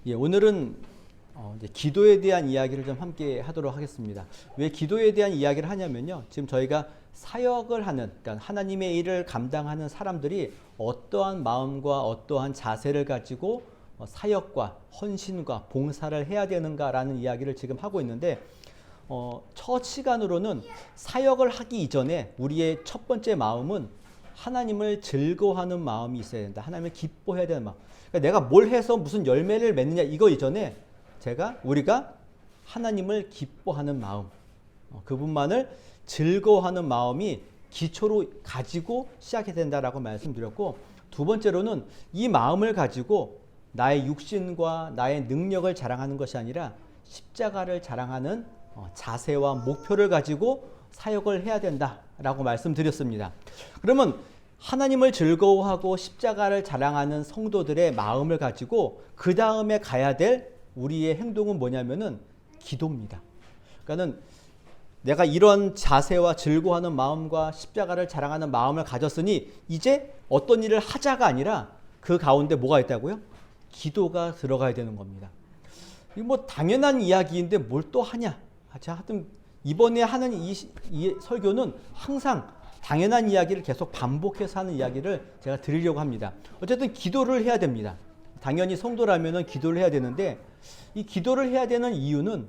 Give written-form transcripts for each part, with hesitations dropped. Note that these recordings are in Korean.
예, 오늘은 이제 기도에 대한 이야기를 좀 함께 하도록 하겠습니다. 왜 기도에 대한 이야기를 하냐면요. 지금 저희가 사역을 하는, 그러니까 하나님의 일을 감당하는 사람들이 어떠한 마음과 어떠한 자세를 가지고 사역과 헌신과 봉사를 해야 되는가라는 이야기를 지금 하고 있는데, 첫 시간으로는 사역을 하기 이전에 우리의 첫 번째 마음은 하나님을 즐거워하는 마음이 있어야 된다. 하나님을 기뻐해야 되는 마음. 그러니까 내가 뭘 해서 무슨 열매를 맺느냐 이거 이전에 우리가 하나님을 기뻐하는 마음, 그분만을 즐거워하는 마음이 기초로 가지고 시작해야 된다라고 말씀드렸고, 두 번째로는 이 마음을 가지고 나의 육신과 나의 능력을 자랑하는 것이 아니라 십자가를 자랑하는 자세와 목표를 가지고 사역을 해야 된다라고 말씀드렸습니다. 그러면 하나님을 즐거워하고 십자가를 자랑하는 성도들의 마음을 가지고 그 다음에 가야 될 우리의 행동은 뭐냐면은 기도입니다. 그러니까는 내가 이런 자세와 즐거워하는 마음과 십자가를 자랑하는 마음을 가졌으니 이제 어떤 일을 하자가 아니라 그 가운데 뭐가 있다고요? 기도가 들어가야 되는 겁니다. 이거 뭐 당연한 이야기인데 뭘 또 하냐? 자, 하여튼 이번에 하는 이 설교는 항상 당연한 이야기를 계속 반복해서 하는 이야기를 제가 드리려고 합니다. 어쨌든 기도를 해야 됩니다. 당연히 성도라면 기도를 해야 되는데, 이 기도를 해야 되는 이유는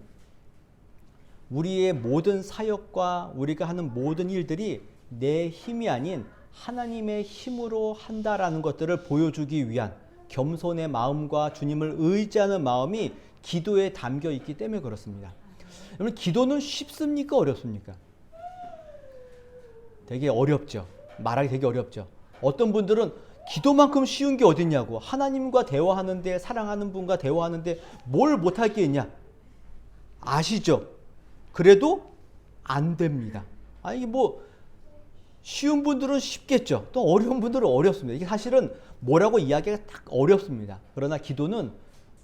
우리의 모든 사역과 우리가 하는 모든 일들이 내 힘이 아닌 하나님의 힘으로 한다라는 것들을 보여주기 위한 겸손의 마음과 주님을 의지하는 마음이 기도에 담겨 있기 때문에 그렇습니다. 여러분, 기도는 쉽습니까? 어렵습니까? 되게 어렵죠. 말하기 되게 어렵죠. 어떤 분들은 기도만큼 쉬운 게 어딨냐고, 하나님과 대화하는데, 사랑하는 분과 대화하는데 뭘 못할 게 있냐 아시죠? 그래도 안 됩니다. 아니 뭐 쉬운 분들은 쉽겠죠. 또 어려운 분들은 어렵습니다. 이게 사실은 뭐라고 이야기가 딱 어렵습니다. 그러나 기도는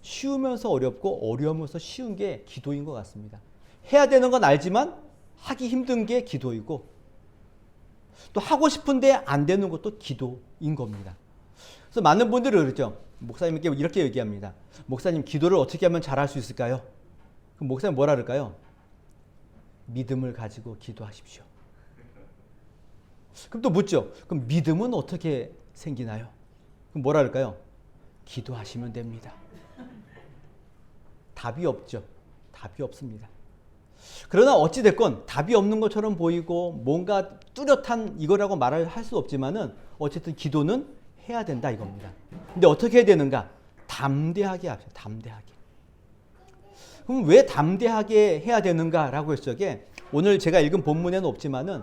쉬우면서 어렵고 어려우면서 쉬운 게 기도인 것 같습니다. 해야 되는 건 알지만 하기 힘든 게 기도이고, 또 하고 싶은데 안 되는 것도 기도인 겁니다. 그래서 많은 분들이 그러죠. 목사님께 이렇게 얘기합니다. 목사님, 기도를 어떻게 하면 잘할 수 있을까요? 그럼 목사님 뭐라 그럴까요? 믿음을 가지고 기도하십시오. 그럼 또 묻죠. 그럼 믿음은 어떻게 생기나요? 그럼 뭐라 그럴까요? 기도하시면 됩니다. 답이 없죠. 답이 없습니다. 그러나 어찌됐건 답이 없는 것처럼 보이고 뭔가 뚜렷한 이거라고 말을 할 수 없지만은 어쨌든 기도는 해야 된다 이겁니다. 근데 어떻게 해야 되는가? 담대하게 합시다. 담대하게. 그럼 왜 담대하게 해야 되는가라고 했을 적에, 오늘 제가 읽은 본문에는 없지만은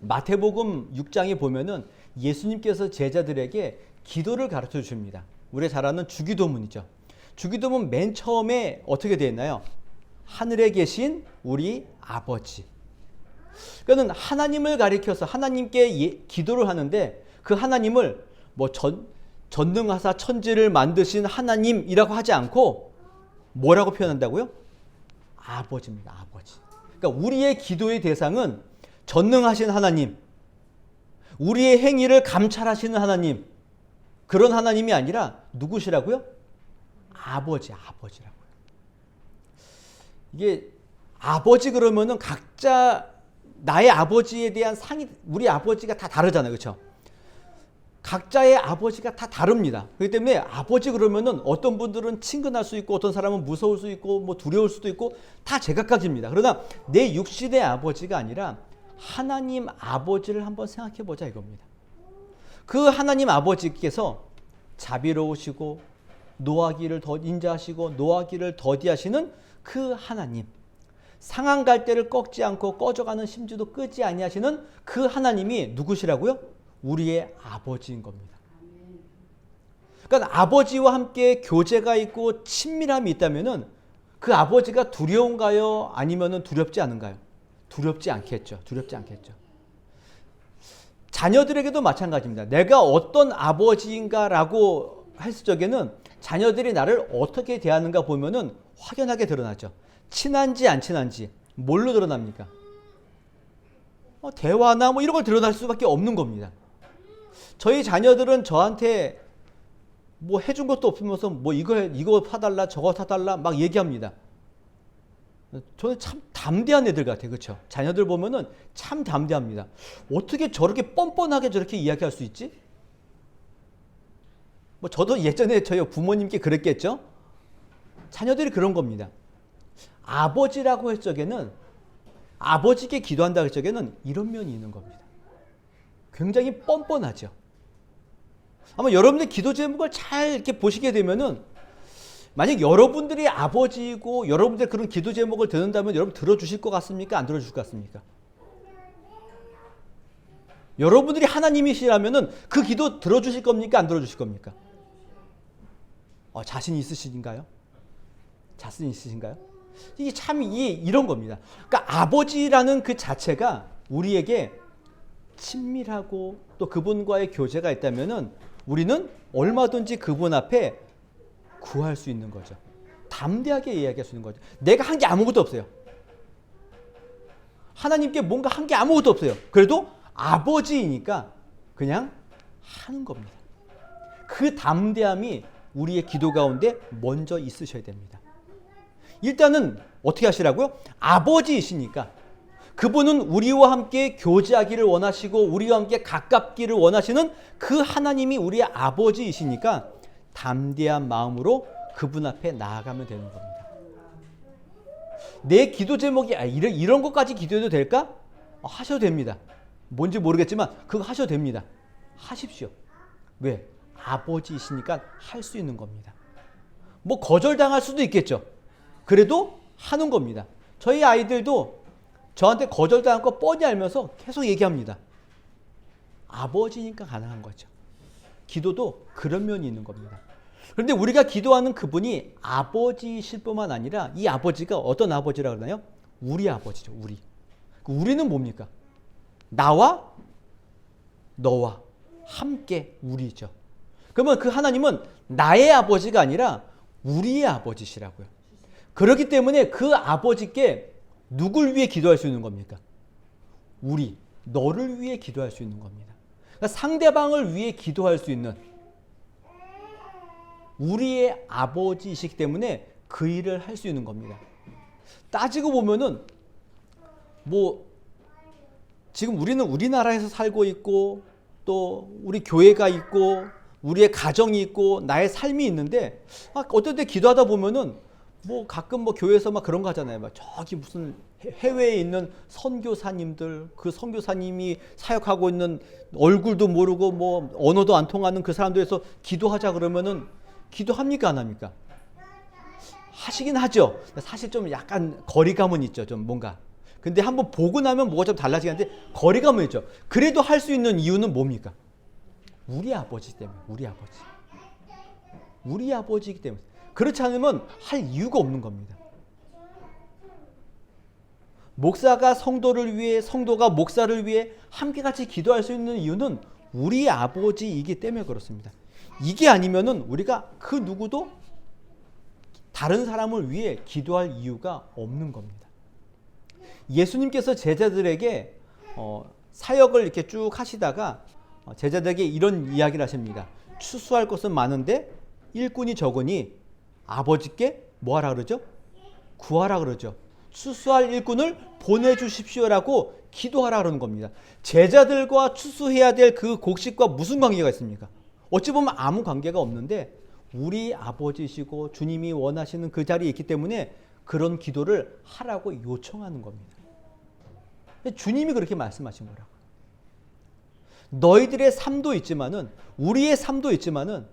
마태복음 6장에 보면은 예수님께서 제자들에게 기도를 가르쳐 주십니다. 우리가 잘 아는 주기도문이죠. 주기도문 맨 처음에 어떻게 되어 있나요? 하늘에 계신 우리 아버지. 그러니까 하나님을 가리켜서 하나님께 기도를 하는데, 그 하나님을 뭐 전능하사 천지를 만드신 하나님이라고 하지 않고 뭐라고 표현한다고요? 아버지입니다. 아버지. 그러니까 우리의 기도의 대상은 전능하신 하나님, 우리의 행위를 감찰하시는 하나님, 그런 하나님이 아니라 누구시라고요? 아버지라고요. 이게 아버지 그러면은 각자 나의 아버지에 대한 우리 아버지가 다 다르잖아요. 그렇죠? 각자의 아버지가 다 다릅니다. 그렇기 때문에 아버지 그러면은 어떤 분들은 친근할 수 있고, 어떤 사람은 무서울 수 있고, 뭐 두려울 수도 있고, 다 제각각입니다. 그러나 내 육신의 아버지가 아니라 하나님 아버지를 한번 생각해 보자 이겁니다. 그 하나님 아버지께서 자비로우시고 노하기를 인자하시고 노하기를 더디하시는 그 하나님, 상한 갈대를 꺾지 않고 꺼져가는 심지도 끄지 아니하시는 그 하나님이 누구시라고요? 우리의 아버지인 겁니다. 그러니까 아버지와 함께 교제가 있고 친밀함이 있다면은 그 아버지가 두려운가요? 아니면은 두렵지 않은가요? 두렵지 않겠죠. 두렵지 않겠죠. 자녀들에게도 마찬가지입니다. 내가 어떤 아버지인가라고 했을 적에는 자녀들이 나를 어떻게 대하는가 보면은 확연하게 드러나죠. 친한지 안 친한지 뭘로 드러납니까? 대화나 뭐 이런 걸 드러날 수밖에 없는 겁니다. 저희 자녀들은 저한테 뭐 해준 것도 없으면서 뭐 이거 사달라 저거 사달라 막 얘기합니다. 저는 참 담대한 애들 같아요. 그렇죠? 자녀들 보면은 참 담대합니다. 어떻게 저렇게 뻔뻔하게 저렇게 이야기할 수 있지? 뭐 저도 예전에 저희 부모님께 그랬겠죠? 자녀들이 그런 겁니다. 아버지라고 할 적에는, 아버지께 기도한다 할 적에는 이런 면이 있는 겁니다. 굉장히 뻔뻔하죠. 아마 여러분들 기도 제목을 잘 이렇게 보시게 되면은, 만약 여러분들이 아버지이고 여러분들 그런 기도 제목을 듣는다면 여러분 들어주실 것 같습니까? 안 들어주실 것 같습니까? 여러분들이 하나님이시라면은 그 기도 들어주실 겁니까? 안 들어주실 겁니까? 자신 있으신가요? 자신 있으신가요? 이게 참 이런 겁니다. 그러니까 아버지라는 그 자체가 우리에게 친밀하고 또 그분과의 교제가 있다면은 우리는 얼마든지 그분 앞에 구할 수 있는 거죠. 담대하게 이야기할 수 있는 거죠. 내가 한 게 아무것도 없어요. 하나님께 뭔가 한 게 아무것도 없어요. 그래도 아버지이니까 그냥 하는 겁니다. 그 담대함이 우리의 기도 가운데 먼저 있으셔야 됩니다. 일단은 어떻게 하시라고요? 아버지이시니까 그분은 우리와 함께 교제하기를 원하시고 우리와 함께 가깝기를 원하시는 그 하나님이 우리의 아버지이시니까 담대한 마음으로 그분 앞에 나아가면 되는 겁니다. 내 기도 제목이 이런 것까지 기도해도 될까? 하셔도 됩니다. 뭔지 모르겠지만 그거 하셔도 됩니다. 하십시오. 왜? 아버지이시니까 할 수 있는 겁니다. 뭐 거절당할 수도 있겠죠. 그래도 하는 겁니다. 저희 아이들도 저한테 거절당한 거 뻔히 알면서 계속 얘기합니다. 아버지니까 가능한 거죠. 기도도 그런 면이 있는 겁니다. 그런데 우리가 기도하는 그분이 아버지이실 뿐만 아니라 이 아버지가 어떤 아버지라고 그러나요? 우리 아버지죠. 우리는 뭡니까? 나와 너와 함께 우리죠. 그러면 그 하나님은 나의 아버지가 아니라 우리의 아버지시라고요. 그렇기 때문에 그 아버지께 누굴 위해 기도할 수 있는 겁니까? 너를 위해 기도할 수 있는 겁니다. 그러니까 상대방을 위해 기도할 수 있는 우리의 아버지이시기 때문에 그 일을 할 수 있는 겁니다. 따지고 보면은 지금 우리는 우리나라에서 살고 있고 또 우리 교회가 있고 우리의 가정이 있고 나의 삶이 있는데 어떨 때 기도하다 보면은 가끔 교회에서 그런 거 하잖아요. 저기 무슨 해외에 있는 선교사님들, 그 선교사님이 사역하고 있는 얼굴도 모르고 언어도 안 통하는 그 사람들에서 기도하자 그러면은 기도합니까? 안 합니까? 하시긴 하죠. 사실 좀 약간 거리감은 있죠. 좀 뭔가. 근데 한번 보고 나면 뭐가 좀 달라지는데 거리감은 있죠. 그래도 할 수 있는 이유는 뭡니까? 우리 아버지 때문에. 우리 아버지이기 때문에. 그렇지 않으면 할 이유가 없는 겁니다. 목사가 성도를 위해, 성도가 목사를 위해 함께 같이 기도할 수 있는 이유는 우리 아버지이기 때문에 그렇습니다. 이게 아니면은 우리가 그 누구도 다른 사람을 위해 기도할 이유가 없는 겁니다. 예수님께서 제자들에게 사역을 이렇게 쭉 하시다가 제자들에게 이런 이야기를 하십니다. 추수할 것은 많은데 일꾼이 적으니 아버지께 뭐하라 그러죠? 구하라 그러죠. 추수할 일꾼을 보내주십시오라고 기도하라 그러는 겁니다. 제자들과 추수해야 될 그 곡식과 무슨 관계가 있습니까? 어찌 보면 아무 관계가 없는데 우리 아버지시고 주님이 원하시는 그 자리에 있기 때문에 그런 기도를 하라고 요청하는 겁니다. 주님이 그렇게 말씀하신 거라고. 너희들의 삶도 있지만은 우리의 삶도 있지만은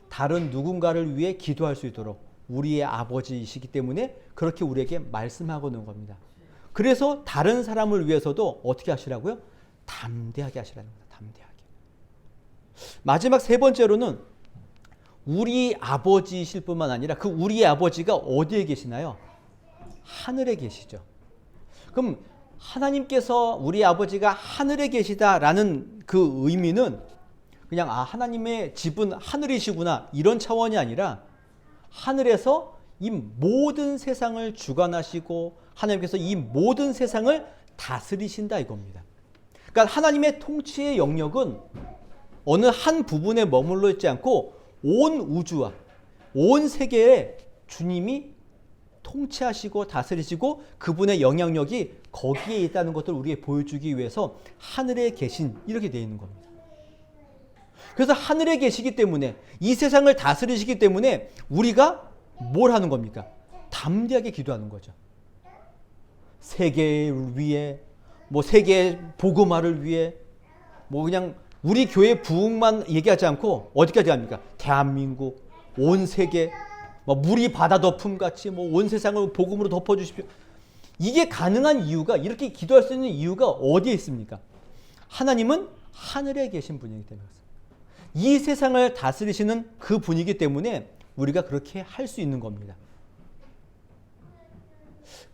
다른 누군가를 위해 기도할 수 있도록 우리의 아버지이시기 때문에 그렇게 우리에게 말씀하고 있는 겁니다. 그래서 다른 사람을 위해서도 어떻게 하시라고요? 담대하게 하시라는 겁니다. 담대하게. 마지막 세 번째로는 우리 아버지이실 뿐만 아니라 그 우리의 아버지가 어디에 계시나요? 하늘에 계시죠. 그럼 하나님께서 우리 아버지가 하늘에 계시다라는 그 의미는 그냥 하나님의 집은 하늘이시구나 이런 차원이 아니라 하늘에서 이 모든 세상을 주관하시고 하나님께서 이 모든 세상을 다스리신다 이겁니다. 그러니까 하나님의 통치의 영역은 어느 한 부분에 머물러 있지 않고 온 우주와 온 세계에 주님이 통치하시고 다스리시고 그분의 영향력이 거기에 있다는 것을 우리에게 보여주기 위해서 하늘에 계신 이렇게 되어 있는 겁니다. 그래서 하늘에 계시기 때문에 이 세상을 다스리시기 때문에 우리가 뭘 하는 겁니까? 담대하게 기도하는 거죠. 세계를 위해, 뭐 세계 복음화를 위해, 뭐 그냥 우리 교회 부흥만 얘기하지 않고 어디까지 합니까? 대한민국, 온 세계, 뭐 물이 바다 덮음 같이 뭐 온 세상을 복음으로 덮어주십시오. 이게 가능한 이유가, 이렇게 기도할 수 있는 이유가 어디에 있습니까? 하나님은 하늘에 계신 분이기 때문에 그렇습니다. 이 세상을 다스리시는 그 분이기 때문에 우리가 그렇게 할 수 있는 겁니다.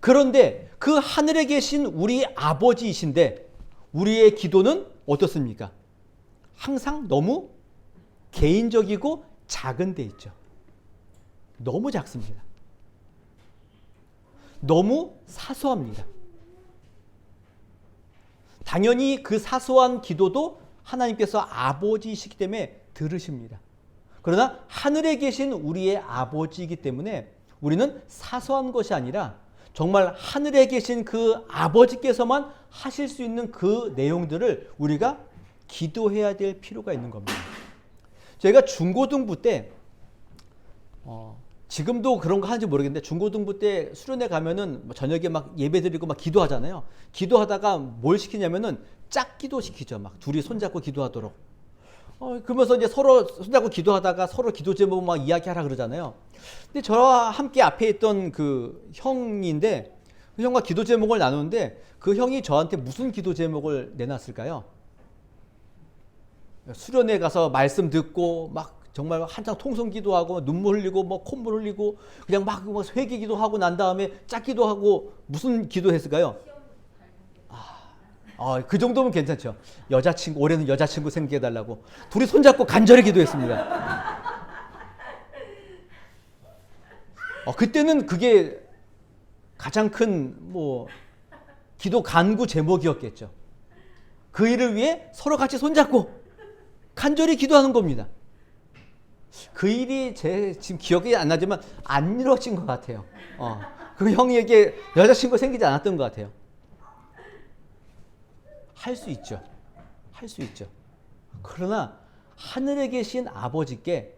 그런데 그 하늘에 계신 우리 아버지이신데 우리의 기도는 어떻습니까? 항상 너무 개인적이고 작은 데 있죠. 너무 작습니다. 너무 사소합니다. 당연히 그 사소한 기도도 하나님께서 아버지이시기 때문에 들으십니다. 그러나 하늘에 계신 우리의 아버지이기 때문에 우리는 사소한 것이 아니라 정말 하늘에 계신 그 아버지께서만 하실 수 있는 그 내용들을 우리가 기도해야 될 필요가 있는 겁니다. 저희가 중고등부 때 지금도 그런 거 하는지 모르겠는데 중고등부 때 수련회 가면은 저녁에 막 예배 드리고 막 기도하잖아요. 기도하다가 뭘 시키냐면은 짝기도 시키죠. 막 둘이 손잡고 기도하도록. 그러면서 이제 서로 손잡고 기도하다가 서로 기도 제목 막 이야기하라 그러잖아요. 근데 저와 함께 앞에 있던 그 형인데 그 형과 기도 제목을 나누는데 그 형이 저한테 무슨 기도 제목을 내놨을까요? 수련회 가서 말씀 듣고 막 정말 한창 통성 기도하고 눈물 흘리고 뭐 콧물 흘리고 그냥 막 회개 기도하고 난 다음에 짝기도 하고 무슨 기도했을까요? 그 정도면 괜찮죠. 여자친구, 올해는 여자친구 생기게 해달라고 둘이 손잡고 간절히 기도했습니다. 그때는 그게 가장 큰 뭐 기도 간구 제목이었겠죠. 그 일을 위해 서로 같이 손잡고 간절히 기도하는 겁니다. 그 일이 제 지금 기억이 안 나지만 안 이루어진 것 같아요. 그 형에게 여자친구 생기지 않았던 것 같아요. 할 수 있죠. 할 수 있죠. 그러나 하늘에 계신 아버지께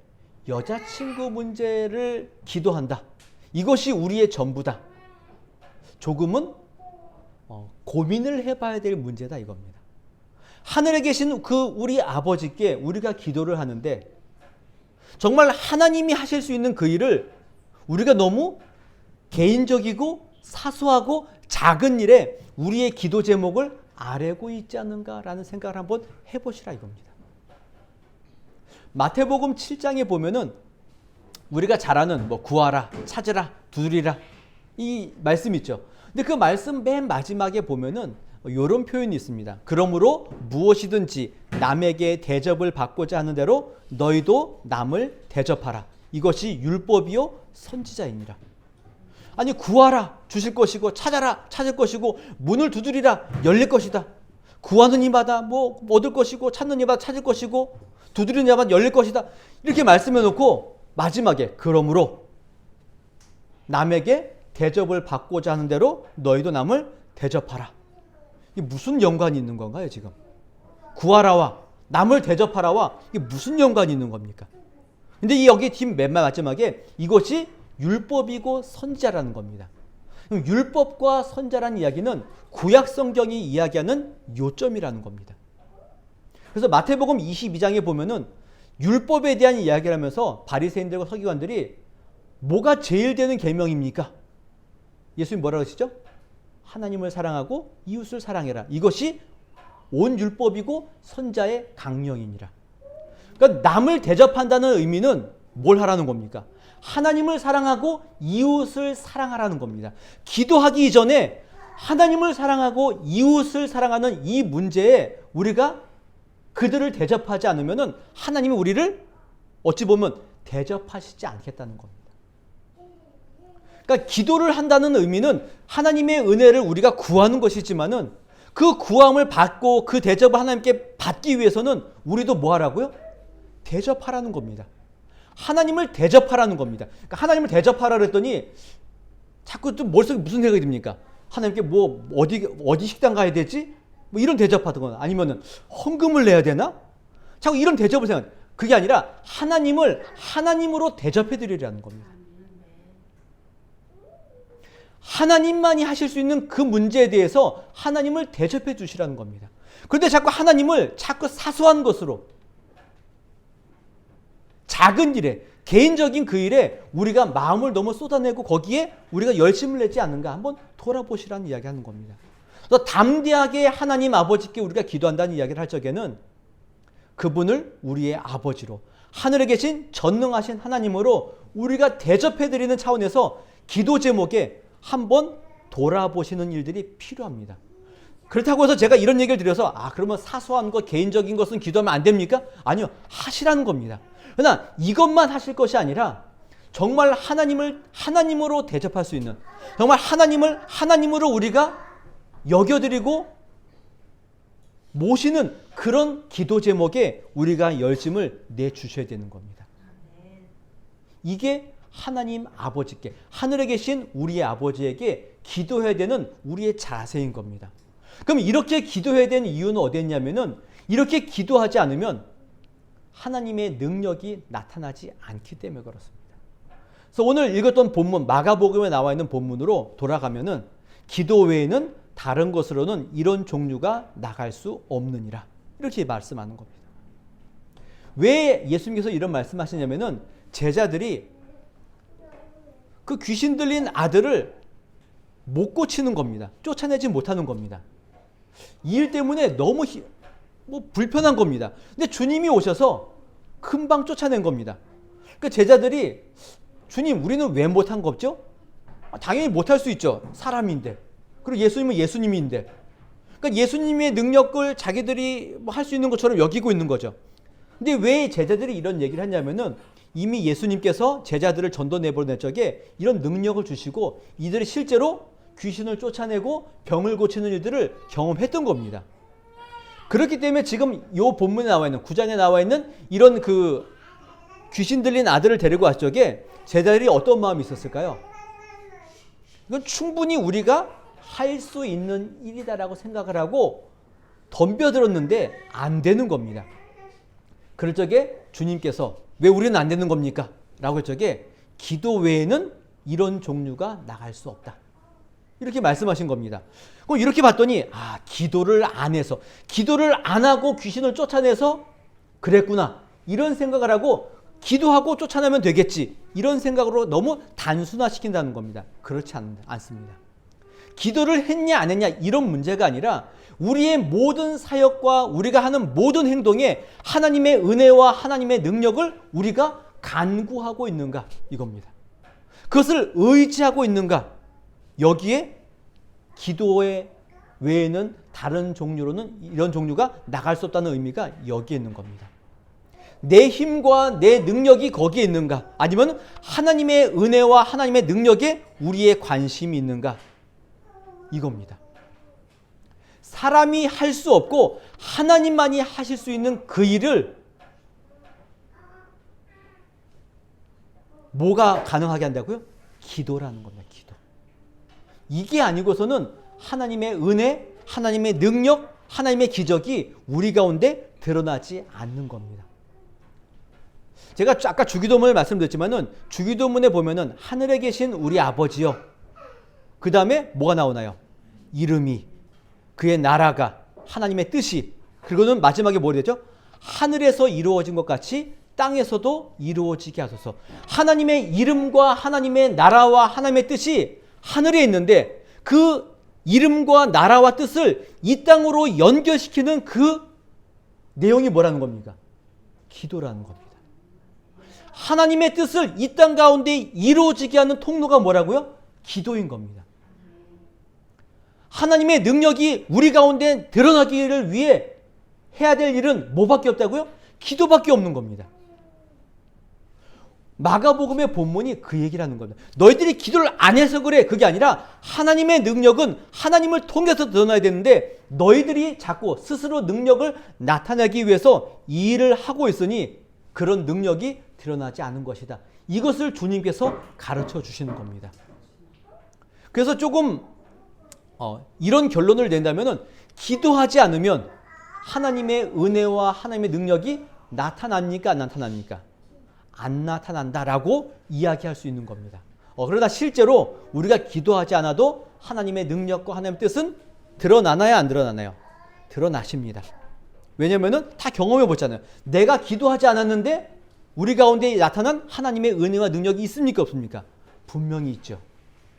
여자친구 문제를 기도한다. 이것이 우리의 전부다. 조금은 고민을 해봐야 될 문제다 이겁니다. 하늘에 계신 그 우리 아버지께 우리가 기도를 하는데 정말 하나님이 하실 수 있는 그 일을 우리가 너무 개인적이고 사소하고 작은 일에 우리의 기도 제목을 아뢰고 있지 않는가라는 생각을 한번 해보시라 이겁니다. 마태복음 7장에 보면은 우리가 잘 아는 뭐 구하라, 찾으라, 두드리라 이 말씀 있죠. 근데 그 말씀 맨 마지막에 보면은 이런 표현이 있습니다. 그러므로 무엇이든지 남에게 대접을 받고자 하는 대로 너희도 남을 대접하라. 이것이 율법이요 선지자이니라. 아니 구하라 주실 것이고 찾아라 찾을 것이고 문을 두드리라 열릴 것이다. 구하는 이마다 뭐 얻을 것이고 찾는 이마다 찾을 것이고 두드리는 이마다 열릴 것이다. 이렇게 말씀해 놓고 마지막에 그러므로 남에게 대접을 받고자 하는 대로 너희도 남을 대접하라. 이게 무슨 연관이 있는 건가요 지금? 구하라와 남을 대접하라와 이게 무슨 연관이 있는 겁니까? 근데 여기 맨 마지막에 이것이 율법이고 선지자라는 겁니다. 율법과 선지자라는 이야기는 구약 성경이 이야기하는 요점이라는 겁니다. 그래서 마태복음 22장에 보면은 율법에 대한 이야기를 하면서 바리새인들과 서기관들이 뭐가 제일 되는 계명입니까? 예수님 뭐라고 하시죠? 하나님을 사랑하고 이웃을 사랑해라. 이것이 온 율법이고 선지자의 강령이니라. 그러니까 남을 대접한다는 의미는 뭘 하라는 겁니까? 하나님을 사랑하고 이웃을 사랑하라는 겁니다. 기도하기 이전에 하나님을 사랑하고 이웃을 사랑하는 이 문제에 우리가 그들을 대접하지 않으면 하나님이 우리를 어찌 보면 대접하시지 않겠다는 겁니다. 그러니까 기도를 한다는 의미는 하나님의 은혜를 우리가 구하는 것이지만은 그 구함을 받고 그 대접을 하나님께 받기 위해서는 우리도 뭐 하라고요? 대접하라는 겁니다. 하나님을 대접하라는 겁니다. 그러니까 하나님을 대접하라 그랬더니 자꾸 또 머릿속에 무슨 생각이 듭니까? 하나님께 뭐 어디 식당 가야 되지? 뭐 이런 대접하거나 아니면은 헌금을 내야 되나? 자꾸 이런 대접을 생각. 그게 아니라 하나님을 하나님으로 대접해 드리라는 겁니다. 하나님만이 하실 수 있는 그 문제에 대해서 하나님을 대접해 주시라는 겁니다. 그런데 자꾸 하나님을 자꾸 사소한 것으로 작은 일에 개인적인 그 일에 우리가 마음을 너무 쏟아내고 거기에 우리가 열심을 내지 않는가 한번 돌아보시라는 이야기하는 겁니다. 그래서 담대하게 하나님 아버지께 우리가 기도한다는 이야기를 할 적에는 그분을 우리의 아버지로 하늘에 계신 전능하신 하나님으로 우리가 대접해드리는 차원에서 기도 제목에 한번 돌아보시는 일들이 필요합니다. 그렇다고 해서 제가 이런 얘기를 드려서 그러면 사소한 것 개인적인 것은 기도하면 안 됩니까? 아니요, 하시라는 겁니다. 그러나 이것만 하실 것이 아니라 정말 하나님을 하나님으로 대접할 수 있는, 정말 하나님을 하나님으로 우리가 여겨드리고 모시는 그런 기도 제목에 우리가 열심을 내주셔야 되는 겁니다. 이게 하나님 아버지께, 하늘에 계신 우리의 아버지에게 기도해야 되는 우리의 자세인 겁니다. 그럼 이렇게 기도해야 되는 이유는 어디에 있냐면은 이렇게 기도하지 않으면 하나님의 능력이 나타나지 않기 때문에 그렇습니다. 그래서 오늘 읽었던 본문, 마가복음에 나와 있는 본문으로 돌아가면은 기도 외에는 다른 것으로는 이런 종류가 나갈 수 없느니라. 이렇게 말씀하는 겁니다. 왜 예수님께서 이런 말씀하시냐면은 제자들이 그 귀신 들린 아들을 못 고치는 겁니다. 쫓아내지 못하는 겁니다. 이 일 때문에 너무 불편한 겁니다. 근데 주님이 오셔서 금방 쫓아낸 겁니다. 그 제자들이 주님, 우리는 왜 못한 거죠? 당연히 못할 수 있죠. 사람인데. 그리고 예수님은 예수님인데. 그러니까 예수님의 능력을 자기들이 할 수 있는 것처럼 여기고 있는 거죠. 근데 왜 제자들이 이런 얘기를 했냐면은 이미 예수님께서 제자들을 전도 내보낼 적에 이런 능력을 주시고 이들이 실제로 귀신을 쫓아내고 병을 고치는 일들을 경험했던 겁니다. 그렇기 때문에 지금 이 본문에 나와 있는 9장에 나와 있는 이런 그 귀신 들린 아들을 데리고 왔을 적에 제자들이 어떤 마음이 있었을까요? 이건 충분히 우리가 할 수 있는 일이다라고 생각을 하고 덤벼들었는데 안 되는 겁니다. 그럴 적에 주님께서 왜 우리는 안 되는 겁니까? 라고 할 적에 기도 외에는 이런 종류가 나갈 수 없다. 이렇게 말씀하신 겁니다. 그럼 이렇게 봤더니 기도를 안 해서, 기도를 안 하고 귀신을 쫓아내서 그랬구나. 이런 생각을 하고 기도하고 쫓아내면 되겠지. 이런 생각으로 너무 단순화시킨다는 겁니다. 그렇지 않습니다. 기도를 했냐 안 했냐 이런 문제가 아니라 우리의 모든 사역과 우리가 하는 모든 행동에 하나님의 은혜와 하나님의 능력을 우리가 간구하고 있는가 이겁니다. 그것을 의지하고 있는가. 여기에 기도의 외에는 다른 종류로는 이런 종류가 나갈 수 없다는 의미가 여기에 있는 겁니다. 내 힘과 내 능력이 거기에 있는가? 아니면 하나님의 은혜와 하나님의 능력에 우리의 관심이 있는가? 이겁니다. 사람이 할 수 없고 하나님만이 하실 수 있는 그 일을 뭐가 가능하게 한다고요? 기도라는 겁니다. 기도. 이게 아니고서는 하나님의 은혜, 하나님의 능력, 하나님의 기적이 우리 가운데 드러나지 않는 겁니다. 제가 아까 주기도문을 말씀드렸지만은 주기도문에 보면은 하늘에 계신 우리 아버지요. 그 다음에 뭐가 나오나요? 이름이, 그의 나라가, 하나님의 뜻이, 그리고는 마지막에 뭐 되죠? 하늘에서 이루어진 것 같이 땅에서도 이루어지게 하소서. 하나님의 이름과 하나님의 나라와 하나님의 뜻이 하늘에 있는데 그 이름과 나라와 뜻을 이 땅으로 연결시키는 그 내용이 뭐라는 겁니까? 기도라는 겁니다. 하나님의 뜻을 이 땅 가운데 이루어지게 하는 통로가 뭐라고요? 기도인 겁니다. 하나님의 능력이 우리 가운데 드러나기를 위해 해야 될 일은 뭐밖에 없다고요? 기도밖에 없는 겁니다. 마가복음의 본문이 그 얘기를 하는 겁니다. 너희들이 기도를 안 해서 그래. 그게 아니라 하나님의 능력은 하나님을 통해서 드러나야 되는데 너희들이 자꾸 스스로 능력을 나타내기 위해서 이 일을 하고 있으니 그런 능력이 드러나지 않은 것이다. 이것을 주님께서 가르쳐 주시는 겁니다. 그래서 조금 이런 결론을 낸다면은 기도하지 않으면 하나님의 은혜와 하나님의 능력이 나타납니까? 안 나타납니까? 안 나타난다라고 이야기할 수 있는 겁니다. 그러나 실제로 우리가 기도하지 않아도 하나님의 능력과 하나님의 뜻은 드러나나요? 안 드러나나요? 드러나십니다. 왜냐면은 다 경험해 보잖아요. 내가 기도하지 않았는데 우리 가운데 나타난 하나님의 은혜와 능력이 있습니까? 없습니까? 분명히 있죠.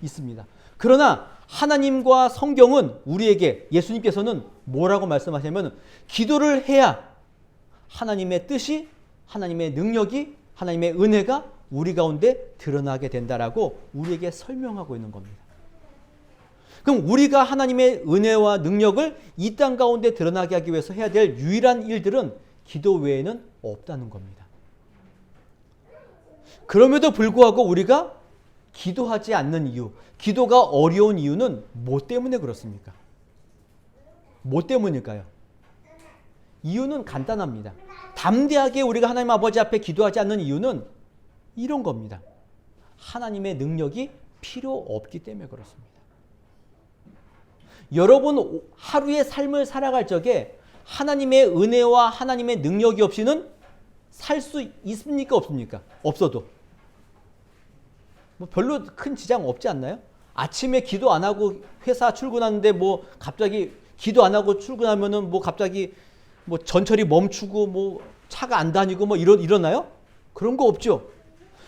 있습니다. 그러나 하나님과 성경은 우리에게 예수님께서는 뭐라고 말씀하시냐면 기도를 해야 하나님의 뜻이, 하나님의 능력이, 하나님의 은혜가 우리 가운데 드러나게 된다라고 우리에게 설명하고 있는 겁니다. 그럼 우리가 하나님의 은혜와 능력을 이 땅 가운데 드러나게 하기 위해서 해야 될 유일한 일들은 기도 외에는 없다는 겁니다. 그럼에도 불구하고 우리가 기도하지 않는 이유, 기도가 어려운 이유는 뭐 때문에 그렇습니까? 뭐 때문일까요? 이유는 간단합니다. 담대하게 우리가 하나님 아버지 앞에 기도하지 않는 이유는 이런 겁니다. 하나님의 능력이 필요 없기 때문에 그렇습니다. 여러분 하루의 삶을 살아갈 적에 하나님의 은혜와 하나님의 능력이 없이는 살 수 있습니까? 없습니까? 없어도 뭐 별로 큰 지장 없지 않나요? 아침에 기도 안 하고 회사 출근하는데 뭐 갑자기 기도 안 하고 출근하면은 뭐 갑자기 뭐 전철이 멈추고 뭐 차가 안 다니고 뭐 일어나요? 그런 거 없죠.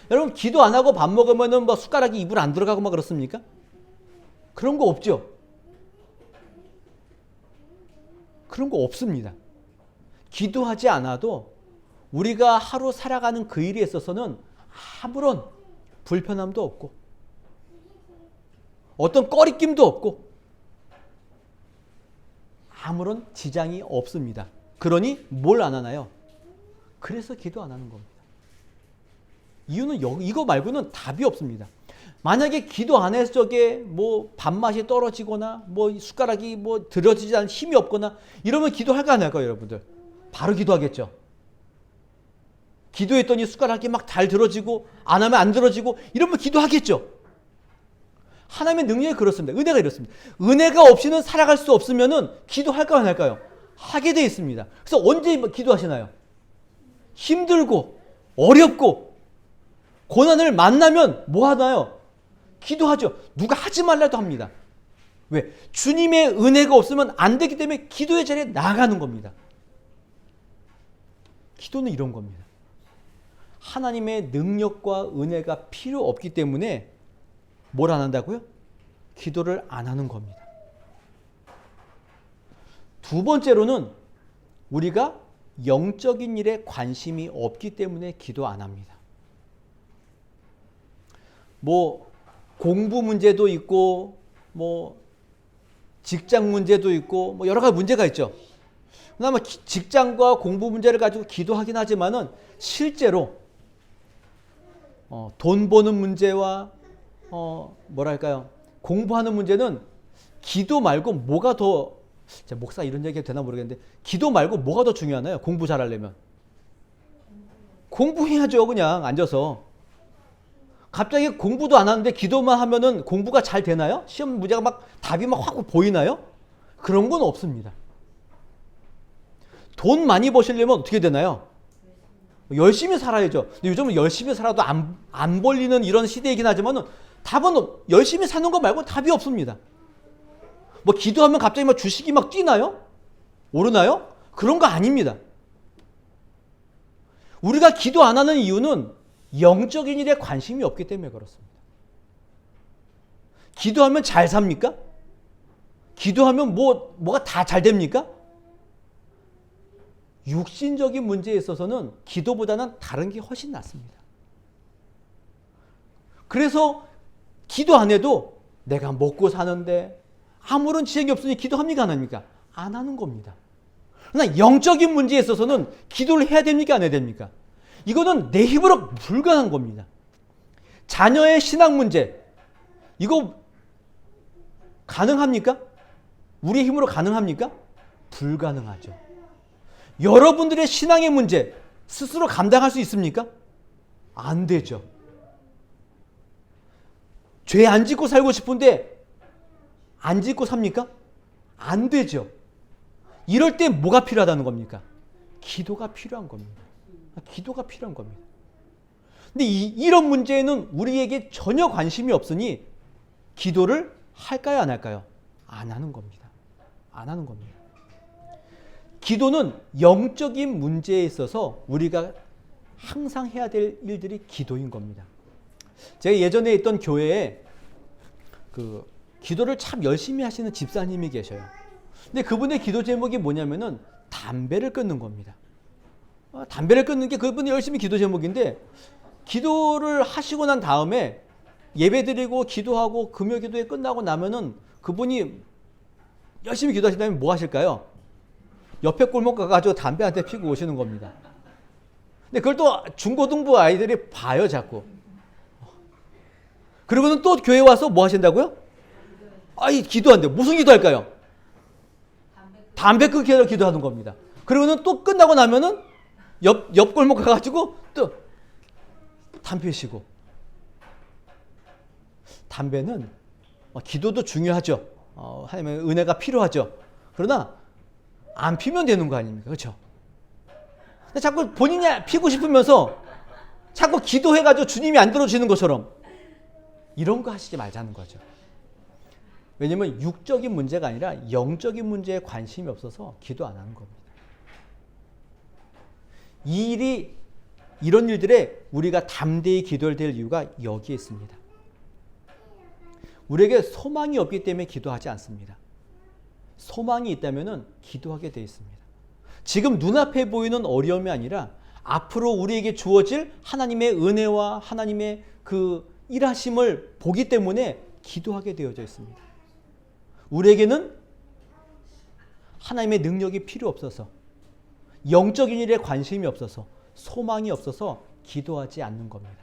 여러분 기도 안 하고 밥 먹으면은 뭐 숟가락이 입으로 안 들어가고 막 그렇습니까? 그런 거 없죠. 그런 거 없습니다. 기도하지 않아도 우리가 하루 살아가는 그 일에 있어서는 아무런 불편함도 없고 어떤 꺼리낌도 없고 아무런 지장이 없습니다. 그러니 뭘 안 하나요? 그래서 기도 안 하는 겁니다. 이유는 이거 말고는 답이 없습니다. 만약에 기도 안 했을 적에 뭐 밥맛이 떨어지거나 뭐 숟가락이 뭐 들어지지 않는 힘이 없거나 이러면 기도할까 안 할까요, 여러분들? 바로 기도하겠죠. 기도했더니 숟가락이 막 잘 들어지고 안 하면 안 들어지고 이러면 기도하겠죠. 하나님의 능력이 그렇습니다. 은혜가 이렇습니다. 은혜가 없이는 살아갈 수 없으면은 기도할까 안 할까요? 하게 돼 있습니다. 그래서 언제 기도하시나요? 힘들고 어렵고 고난을 만나면 뭐 하나요? 기도하죠. 누가 하지 말라도 합니다. 왜? 주님의 은혜가 없으면 안 되기 때문에 기도의 자리에 나가는 겁니다. 기도는 이런 겁니다. 하나님의 능력과 은혜가 필요 없기 때문에 뭘 안 한다고요? 기도를 안 하는 겁니다. 두 번째로는 우리가 영적인 일에 관심이 없기 때문에 기도 안 합니다. 뭐 공부 문제도 있고 뭐 직장 문제도 있고 뭐 여러 가지 문제가 있죠. 그나마 직장과 공부 문제를 가지고 기도하긴 하지만은 실제로 돈 버는 문제와 뭐랄까요, 공부하는 문제는 기도 말고 뭐가 더, 제가 목사 이런 얘기가 되나 모르겠는데 기도 말고 뭐가 더 중요하나요? 공부 잘하려면 공부해야죠. 그냥 앉아서. 갑자기 공부도 안 하는데 기도만 하면은 공부가 잘 되나요? 시험 문제가 막 답이 막 확 보이나요? 그런 건 없습니다. 돈 많이 버시려면 어떻게 되나요? 열심히 살아야죠. 근데 요즘은 열심히 살아도 안 벌리는 이런 시대이긴 하지만은 답은 열심히 사는 거 말고 답이 없습니다. 뭐 기도하면 갑자기 막 주식이 막 뛰나요? 오르나요? 그런 거 아닙니다. 우리가 기도 안 하는 이유는 영적인 일에 관심이 없기 때문에 그렇습니다. 기도하면 잘 삽니까? 기도하면 뭐가 다 잘 됩니까? 육신적인 문제에 있어서는 기도보다는 다른 게 훨씬 낫습니다. 그래서 기도 안 해도 내가 먹고 사는데 아무런 지장이 없으니 기도합니까? 안 합니까? 안 하는 겁니다. 그러나 영적인 문제에 있어서는 기도를 해야 됩니까? 안 해야 됩니까? 이거는 내 힘으로 불가능한 겁니다. 자녀의 신앙 문제, 이거 가능합니까? 우리의 힘으로 가능합니까? 불가능하죠. 여러분들의 신앙의 문제 스스로 감당할 수 있습니까? 안 되죠. 죄 안 짓고 살고 싶은데 안 짓고 삽니까? 안 되죠. 이럴 때 뭐가 필요하다는 겁니까? 기도가 필요한 겁니다. 기도가 필요한 겁니다. 근데 이런 문제에는 우리에게 전혀 관심이 없으니 기도를 할까요, 안 할까요? 안 하는 겁니다. 안 하는 겁니다. 기도는 영적인 문제에 있어서 우리가 항상 해야 될 일들이 기도인 겁니다. 제가 예전에 있던 교회에 기도를 참 열심히 하시는 집사님이 계셔요. 근데 그분의 기도 제목이 뭐냐면은 담배를 끊는 겁니다. 담배를 끊는 게 그분의 열심히 기도 제목인데, 기도를 하시고 난 다음에 예배 드리고 기도하고 금요 기도회 끝나고 나면은 그분이 열심히 기도하신 다음에 뭐 하실까요? 옆에 골목 가가지고 담배 한 대 피고 오시는 겁니다. 근데 그걸 또 중고등부 아이들이 봐요, 자꾸. 그리고는 또 교회 와서 뭐 하신다고요? 기도한대요. 무슨 기도할까요? 담배 끊기 하러 기도하는 겁니다. 그리고는 또 끝나고 나면은 옆 골목 가가지고 또 담배 피시고. 담배는 기도도 중요하죠. 하나님의 은혜가 필요하죠. 그러나 안 피면 되는 거 아닙니까? 그렇죠? 근데 자꾸 본인이 피고 싶으면서 자꾸 기도해가지고 주님이 안 들어주시는 것처럼 이런 거 하시지 말자는 거죠. 왜냐면 육적인 문제가 아니라 영적인 문제에 관심이 없어서 기도 안 하는 겁니다. 이런 일들에 우리가 담대히 기도해야 될 이유가 여기에 있습니다. 우리에게 소망이 없기 때문에 기도하지 않습니다. 소망이 있다면 기도하게 되어 있습니다. 지금 눈앞에 보이는 어려움이 아니라 앞으로 우리에게 주어질 하나님의 은혜와 하나님의 그 일하심을 보기 때문에 기도하게 되어져 있습니다. 우리에게는 하나님의 능력이 필요 없어서, 영적인 일에 관심이 없어서, 소망이 없어서 기도하지 않는 겁니다.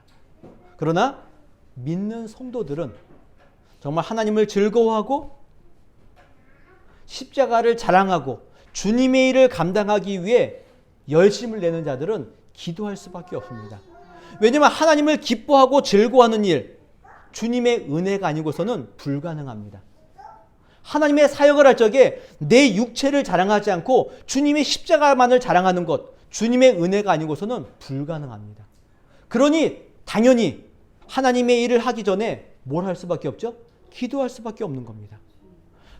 그러나 믿는 성도들은 정말 하나님을 즐거워하고 십자가를 자랑하고 주님의 일을 감당하기 위해 열심을 내는 자들은 기도할 수밖에 없습니다. 왜냐하면 하나님을 기뻐하고 즐거워하는 일, 주님의 은혜가 아니고서는 불가능합니다. 하나님의 사역을 할 적에 내 육체를 자랑하지 않고 주님의 십자가만을 자랑하는 것, 주님의 은혜가 아니고서는 불가능합니다. 그러니 당연히 하나님의 일을 하기 전에 뭘 할 수밖에 없죠? 기도할 수밖에 없는 겁니다.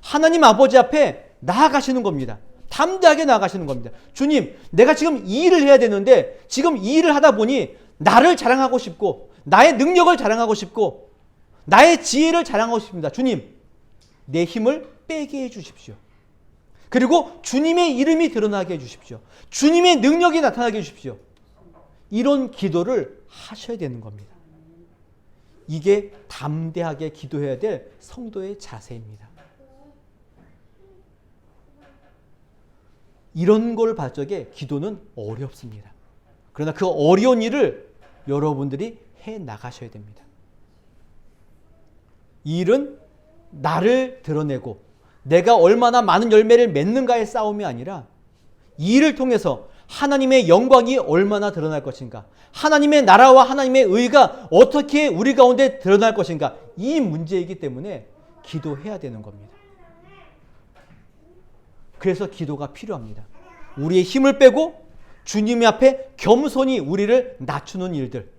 하나님 아버지 앞에 나아가시는 겁니다. 담대하게 나아가시는 겁니다. 주님, 내가 지금 이 일을 해야 되는데 지금 이 일을 하다 보니 나를 자랑하고 싶고 나의 능력을 자랑하고 싶고 나의 지혜를 자랑하고 싶습니다. 주님, 내 힘을 빼게 해 주십시오. 그리고 주님의 이름이 드러나게 해 주십시오. 주님의 능력이 나타나게 해 주십시오. 이런 기도를 하셔야 되는 겁니다. 이게 담대하게 기도해야 될 성도의 자세입니다. 이런 걸 볼 적에 기도는 어렵습니다. 그러나 그 어려운 일을 여러분들이 해 나가셔야 됩니다. 이 일은 나를 드러내고 내가 얼마나 많은 열매를 맺는가의 싸움이 아니라 이 일을 통해서 하나님의 영광이 얼마나 드러날 것인가, 하나님의 나라와 하나님의 의가 어떻게 우리 가운데 드러날 것인가, 이 문제이기 때문에 기도해야 되는 겁니다. 그래서 기도가 필요합니다. 우리의 힘을 빼고 주님 앞에 겸손히 우리를 낮추는 일들,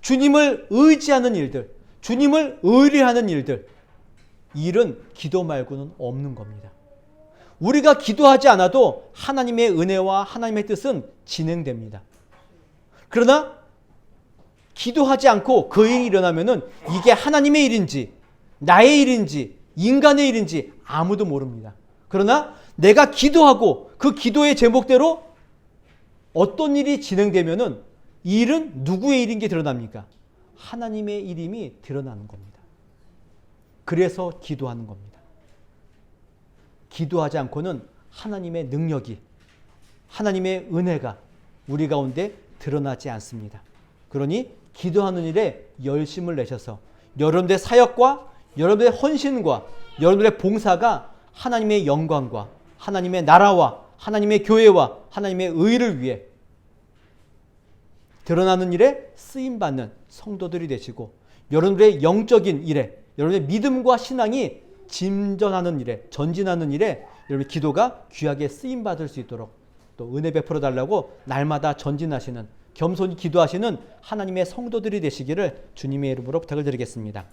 주님을 의지하는 일들, 주님을 의뢰하는 일들, 이 일은 기도 말고는 없는 겁니다. 우리가 기도하지 않아도 하나님의 은혜와 하나님의 뜻은 진행됩니다. 그러나 기도하지 않고 그 일이 일어나면은 이게 하나님의 일인지 나의 일인지 인간의 일인지 아무도 모릅니다. 그러나 내가 기도하고 그 기도의 제목대로 어떤 일이 진행되면은 이 일은 누구의 일인 게 드러납니까? 하나님의 일임이 드러나는 겁니다. 그래서 기도하는 겁니다. 기도하지 않고는 하나님의 능력이, 하나님의 은혜가 우리 가운데 드러나지 않습니다. 그러니 기도하는 일에 열심을 내셔서 여러분들의 사역과 여러분들의 헌신과 여러분들의 봉사가 하나님의 영광과 하나님의 나라와 하나님의 교회와 하나님의 의를 위해 드러나는 일에 쓰임받는 성도들이 되시고, 여러분들의 영적인 일에, 여러분의 믿음과 신앙이 진전하는 일에, 전진하는 일에 여러분의 기도가 귀하게 쓰임받을 수 있도록 또 은혜 베풀어 달라고 날마다 전진하시는, 겸손히 기도하시는 하나님의 성도들이 되시기를 주님의 이름으로 부탁을 드리겠습니다.